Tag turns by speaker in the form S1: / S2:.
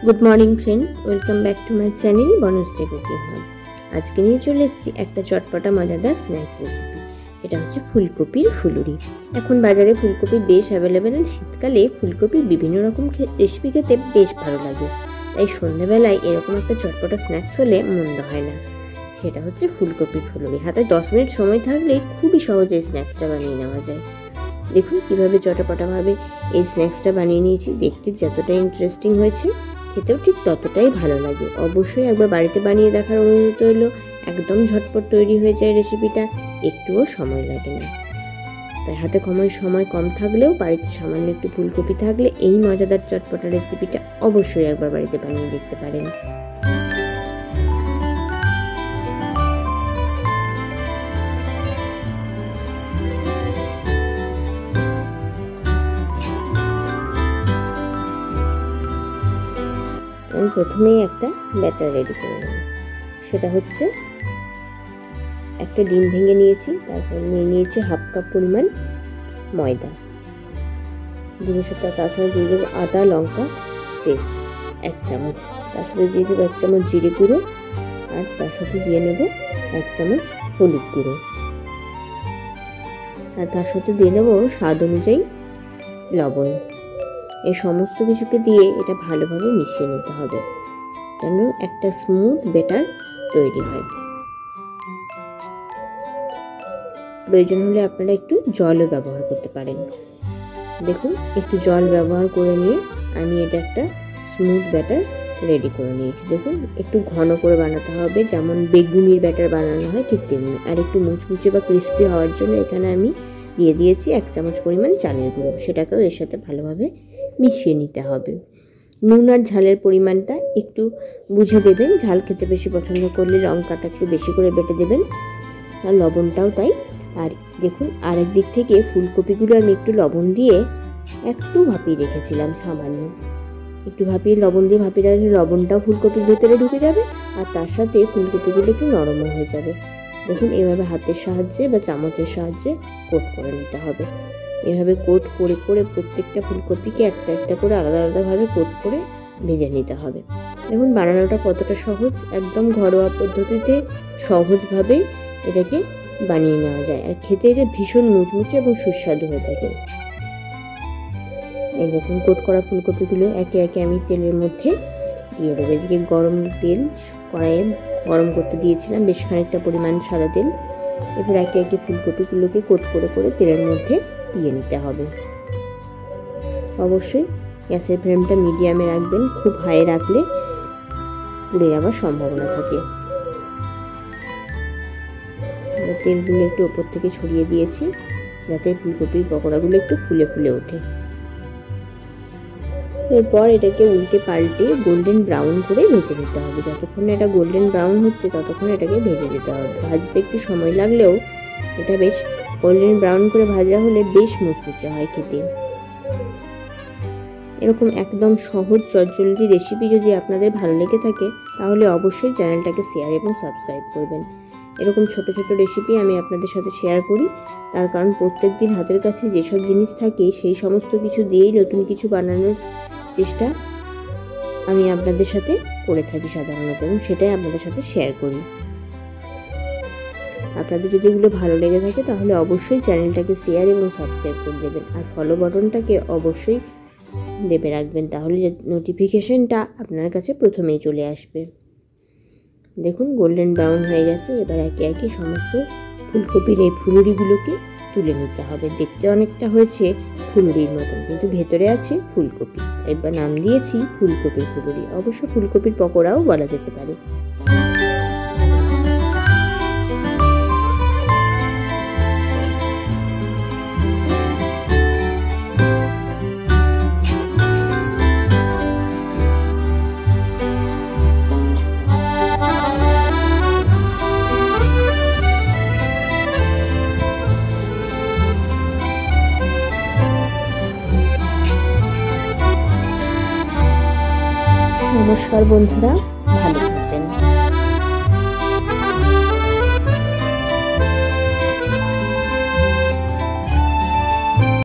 S1: Good morning friends, welcome back to my channel Banashree cooking হল। আজকে নিয়ে চলে এসেছি একটা চটপটা মজাদার স্ন্যাক্স রেসিপি। এটা হচ্ছে ফুলকপির ফুলুরি। এখন বাজারে ফুলকপি বেশ অ্যাভেলেবেল। শীতকালে ফুলকপির বিভিন্ন রকম রেসিপি খেতে বেশ ভালো লাগে, তাই সন্ধ্যাবেলায় এরকম একটা চটপটা স্ন্যাক্স হলে মন্দ হয় না। সেটা হচ্ছে ফুলকপির ফুলুরি। হাতে 10 মিনিট সময় থাকলে খুবই সহজে এই স্ন্যাক্সটা বানিয়ে নেওয়া যায়। দেখুন কিভাবে চটপটাভাবে এই স্ন্যাক্সটা বানিয়ে নিয়েছি। দেখতে যতটা ইন্টারেস্টিং হয়েছে, খেতেও ঠিক ততটাই ভালো লাগে। অবশ্যই একবার বাড়িতে বানিয়ে দেখার অনুরোধ রইল। একদম ঝটপট তৈরি হয়ে যায় রেসিপিটা, একটুও সময় লাগে না। তাই হাতে সময় কম থাকলেও বাড়িতে সামান্য একটু ফুলকপি থাকলে এই মজাদার চটপটা রেসিপিটা অবশ্যই একবার বাড়িতে বানিয়ে দেখতে পারেন। আমি প্রথমেই একটা ব্যাটার রেডি করে নেব। সেটা হচ্ছে একটা ডিম ভেঙে নিয়েছি, তারপর নিয়ে নিয়েছি হাফ কাপ পরিমাণ ময়দা। ডিমের সাথে তার সাথে দিয়ে দেবো আদা লঙ্কা পেস্ট 1 চামচ, তার সাথে দিয়ে দেবো 1 চামচ জিরে গুঁড়ো, আর তার সাথে দিয়ে নেব 1 চামচ হলুদ গুঁড়ো, আর তার সাথে দিয়ে নেব স্বাদ অনুযায়ী লবণ। এই সমস্ত কিছুকে দিয়ে এটা ভালোভাবে মিশিয়ে নিতে হবে যেন একটা স্মুথ ব্যাটার তৈরি হয়। প্রয়োজন হলে আপনারা একটু জলও ব্যবহার করতে পারেন। দেখুন একটু জল ব্যবহার করে নিয়ে আমি এটা একটা স্মুথ ব্যাটার রেডি করে নিয়েছি। দেখুন একটু ঘন করে বানাতে হবে, যেমন বেগুনির ব্যাটার বানানো হয় ঠিক তেমনি। আর একটু মুচমুচে বা ক্রিস্পি হওয়ার জন্য এখানে আমি দিয়ে দিয়েছি 1 চামচ পরিমাণ চালের গুঁড়ো। সেটাকেও এর সাথে ভালোভাবে মিশিয়ে নিতে হবে। নুন আর ঝালের পরিমাণটা একটু বুঝে দেবেন। ঝাল খেতে বেশি পছন্দ করলে লঙ্কাটা একটু বেশি করে বেটে দেবেন, আর লবণটাও তাই। আর দেখুন আরেক দিক থেকে ফুলকপিগুলো আমি একটু লবণ দিয়ে একটু ভাপিয়ে রেখেছিলাম, সামান্য একটু ভাপিয়ে লবণ দিয়ে ভাপিয়ে রাখলে লবণটাও ফুলকপির ভেতরে ঢুকে যাবে, আর তার সাথে ফুলকপিগুলো একটু নরমও হয়ে যাবে। দেখুন এভাবে হাতের সাহায্যে বা চামচের সাহায্যে কোট করে নিতে হবে। এভাবে কোট করে করে প্রত্যেকটা ফুলকপিকে একটা একটা করে আলাদা আলাদাভাবে কোট করে ভেজে নিতে হবে। দেখুন বানানোটা কতটা সহজ, একদম ঘরোয়া পদ্ধতিতে সহজভাবেই এটাকে বানিয়ে নেওয়া যায়, আর খেতে এটা ভীষণ মুচমুচে এবং সুস্বাদু হয়ে থাকে। এই দেখুন কোট করা ফুলকপিগুলো একে একে আমি তেলের মধ্যে দিয়ে দেবো। এদিকে গরম তেল কড়াইয়ে গরম করতে দিয়েছিলাম, বেশ খানিকটা পরিমাণ সাদা তেল। এবার একে একে ফুলকপিগুলোকে কোট করে করে তেলের মধ্যে দিয়ে নিতে হবে। অবশ্যই গ্যাসের ফ্লেমটা মিডিয়ামে রাখবেন, খুব হাই রাখলে পুড়ে যাওয়ার সম্ভাবনা থাকে। তেলগুলো একটু ওপর থেকে ছড়িয়ে দিয়েছি যাতে ফুলকপির পকোড়াগুলো একটু ফুলে ফুলে ওঠে। এরপর এটাকে উল্টে পাল্টে গোল্ডেন ব্রাউন করে ভেজে নিতে হবে। যতক্ষণ এটা গোল্ডেন ব্রাউন হচ্ছে ততক্ষণ এটাকে ভেজে নিতে হবে। ভাজতে একটু সময় লাগলেও এটা বেশ গোল্ডেন ব্রাউন করে ভাজা হলে বেশ মুচমুচে হয় খেতে। এরকম একদম সহজ চটজলদি রেসিপি যদি আপনাদের ভালো লেগে থাকে তাহলে অবশ্যই চ্যানেলটাকে শেয়ার এবং সাবস্ক্রাইব করবেন। এরকম ছোট ছোট রেসিপি আমি আপনাদের সাথে শেয়ার করি, তার কারণ প্রত্যেক দিন হাতের কাছে যেসব জিনিস থাকে সেই সমস্ত কিছু দিয়েই নতুন কিছু বানানোর চেষ্টা আমি আপনাদের সাথে করে থাকি সাধারণত, এবং সেটাই আপনাদের সাথে শেয়ার করি। আপনাদের যদি এগুলো ভালো লেগে থাকে তাহলে অবশ্যই চ্যানেলটাকে শেয়ার এবং সাবস্ক্রাইব করে দেবেন, আর ফলো বাটনটাকে অবশ্যই দেবে রাখবেন, তাহলে নোটিফিকেশনটা আপনার কাছে প্রথমেই চলে আসবে। দেখুন গোল্ডেন ব্রাউন হয়ে গেছে। এবার একে একে সমস্ত ফুলকপির এই ফুলুরিগুলোকে তুলে নিতে হবে। দেখতে অনেকটা হয়েছে ফুলুরির মতন, কিন্তু ভেতরে আছে ফুলকপি। এবার নাম দিয়েছি ফুলকপির ফুলুরি। অবশ্য ফুলকপির পকোড়াও বলা যেতে পারে। নমস্কার বন্ধুরা,